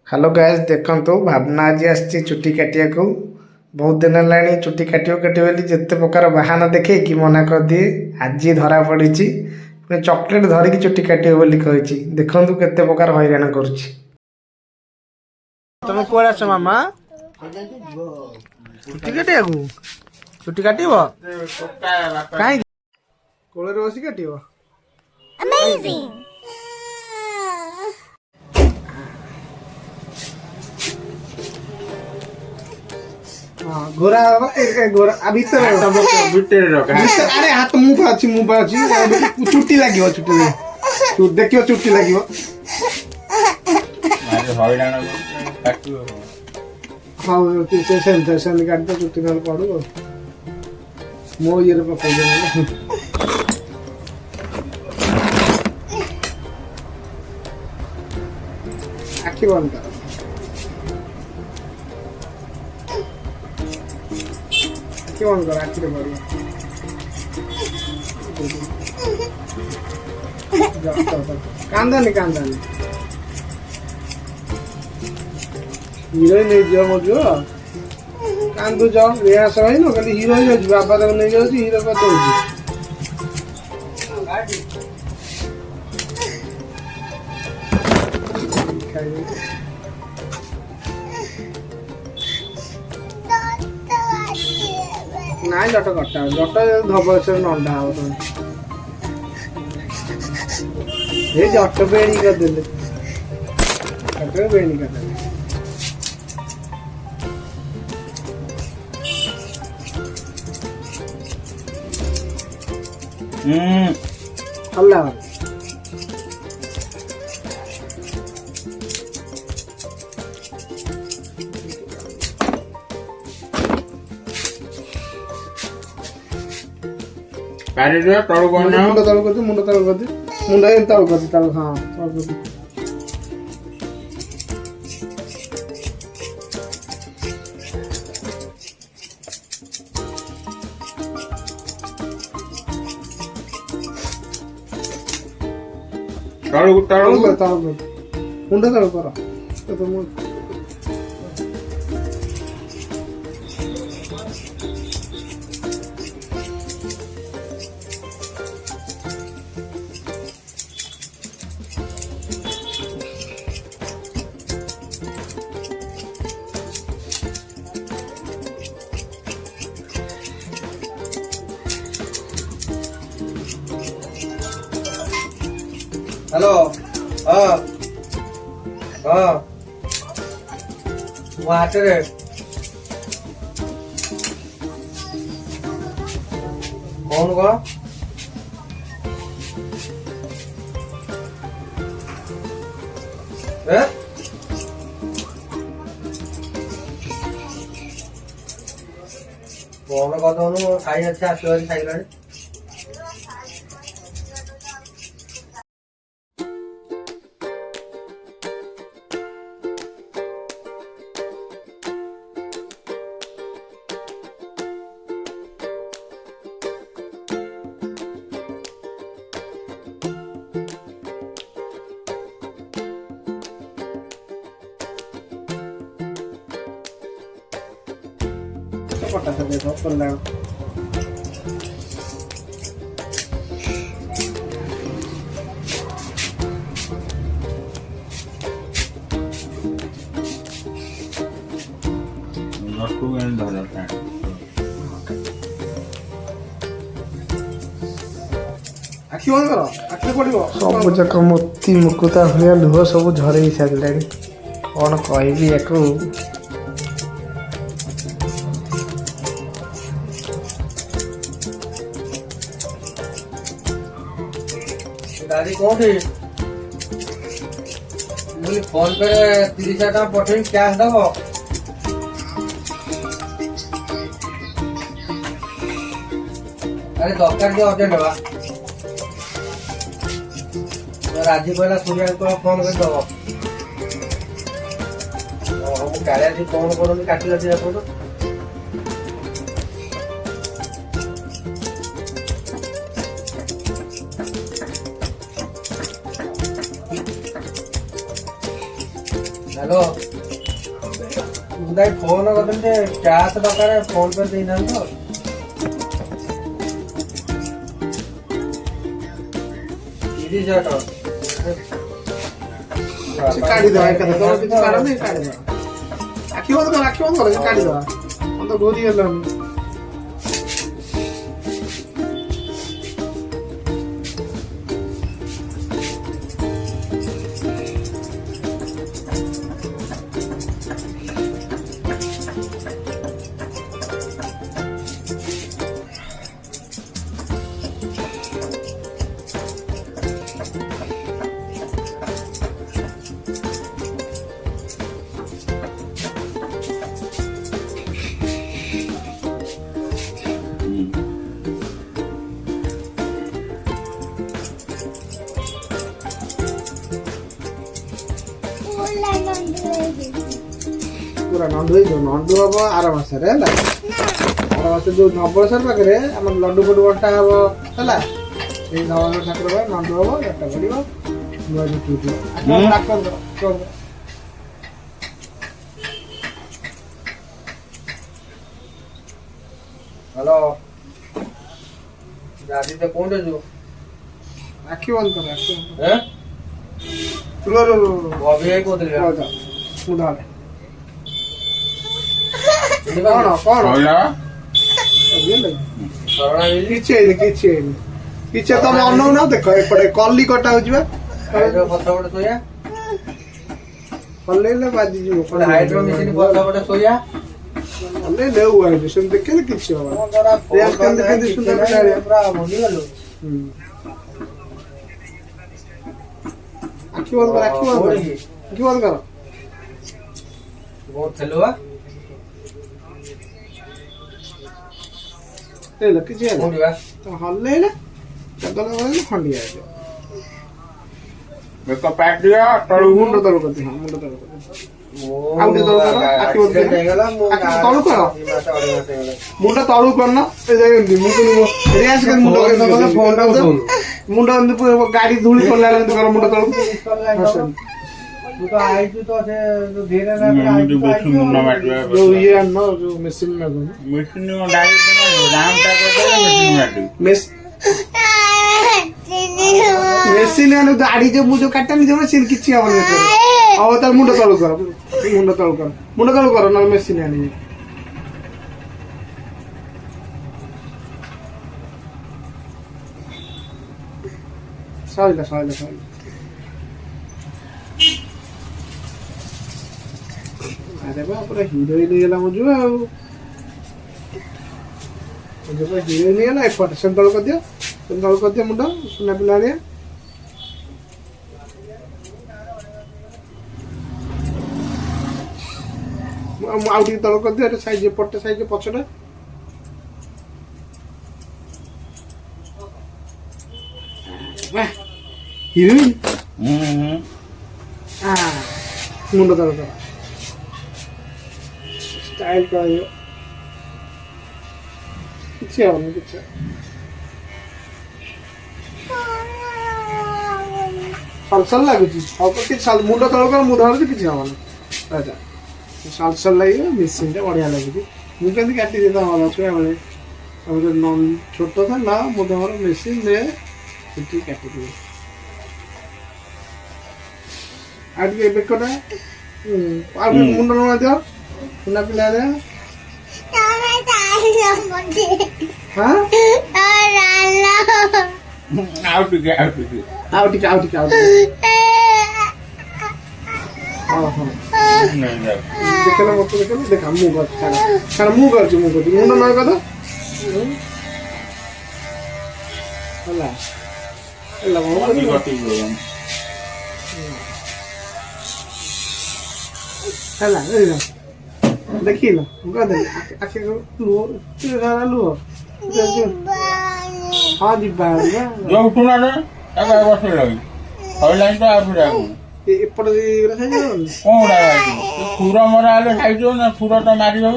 Hello guys देखंतु भावना आज आसी चुटी काटिया को बहुत दिन है चुटी काटियो काटियो बोली जिते प्रकार बाहाना देखे कि मना कर दिए आज धरा पड़ी पुणी चॉकलेट धरिकी चुटी काटियो बोली कही देखंतु केते प्रकार हैरान करुच्ची। तुम कुआडे आस मामा चुटी काटिया को चुटी काटिबो काई कोळे रे बसी काटिबो अमेजिंग। गोरा गोरा भीतर अरे हाथ मुँह अच्छी चुट्टी लगे चुट्टी देखियो चुट्टी लगे हाँ सेमती काट चुट्टी ना पड़ू मो ये पकड़ आखि बंद कर बंद कर आखिर कांदानी कांदानी हिरोइन नहीं मो झुआ कांदु जाओ रिहास है ना खाली हिरोइन हो बाबा तक नहीं जाऊँ हिरो का तो ना जट कटा जट धब से नंदा हो ये जट बेणी कर दे जट बेणी कर दे अल्लाह मुंड तल कर मुंड एन तल कर तल हाँ तल कर मुंड तल कर तो मुंड हेलो हाँ हाँ वहाँ से कौन का कौन कौन खाई अच्छे आसवारी खाई पटा से देखो पल्ला नटू एंड डॉलर का आखि बंद करो आखि पड़िबो सब जक मोती मुकुता हुआ लुह सब झरे सारलानी कौन कहबी याकू गाड़ी कोठी मुझे फोन पे 30,000 टका पठेन कैश दबो अरे दरकार जो अर्जेंट बा राजी कहला सूर्या को फोन कर दबो हम गाड़ी आज फोन करूँ काटी लगे आप हेलो मुझे फोन करते कैश दरकार फोन पे देना तो काढ़ी दवा एक तो किसी कारण नहीं काढ़ी दवा आखि बंद कर काढ़ी दवा हम तो गोरी गल पूरा नंदू हम आर मसरे आर मस जो नवबर्षर पाखे आम लड्डू फड्डू बटा हम है नवबर्ष ठाकुर नंदू हम जटा पड़ो नुआ जुटू हेलो दादी तो कौन जो आखि बंद कर हैं अभी को दिले कौन कौन किसी तुम अनौ ना देख एपटे कली कटा हो कल बाजी देखे किसी आखि बंद कर आखि बंद कर किसी हल्ले खंडिया पैक दिया मुंड तल कर मुंड तल कर मुंड तलू करना मुंड गाड़ी धूली पड़ा कर मुंड तलू तो आई तो से जो धीरे ना जो ये अन्न जो मशीन में मशीन में डायरेक्ट राम टा मशीन में गाड़ी जो मुझे काटनी जो मशीन किछि हम नहीं करे अब तार मुंड तलू कर ना मशीन आनी सहिला अरे बा पूरा हीरोइन गला मुझे पूरा हीरोइन गला एपट सेंट्रल कर दिया मुंडा सुना पिला रे आउटी तल कर दिया साइज एपट साइज पछटा वाह हीरोइन मुंडा तल कर स्टाइल का ये किसी आवनी किसी साल लगुच कि मुंड तल कर मुंड किसी आवनी अच्छा साल लगे मिशीन बढ़िया लगे मुझे काटी देता भल छुआ बेले छोट था ना मुझे मेसीन काटी दिए आगे बेकटा मुंड नुआ दियो सुना पिला दे हाँ आउट देखला मत देखा मुंह कर मुंह मुंड नय कदा हला हला देखिल आखे लुह लुह हाँ दिबा जो उठुना ना एका बस लगी और लाइन तो आप रहा एपट कोड़ा खुरा मरा खाई ना खुरा तो मारी जाऊ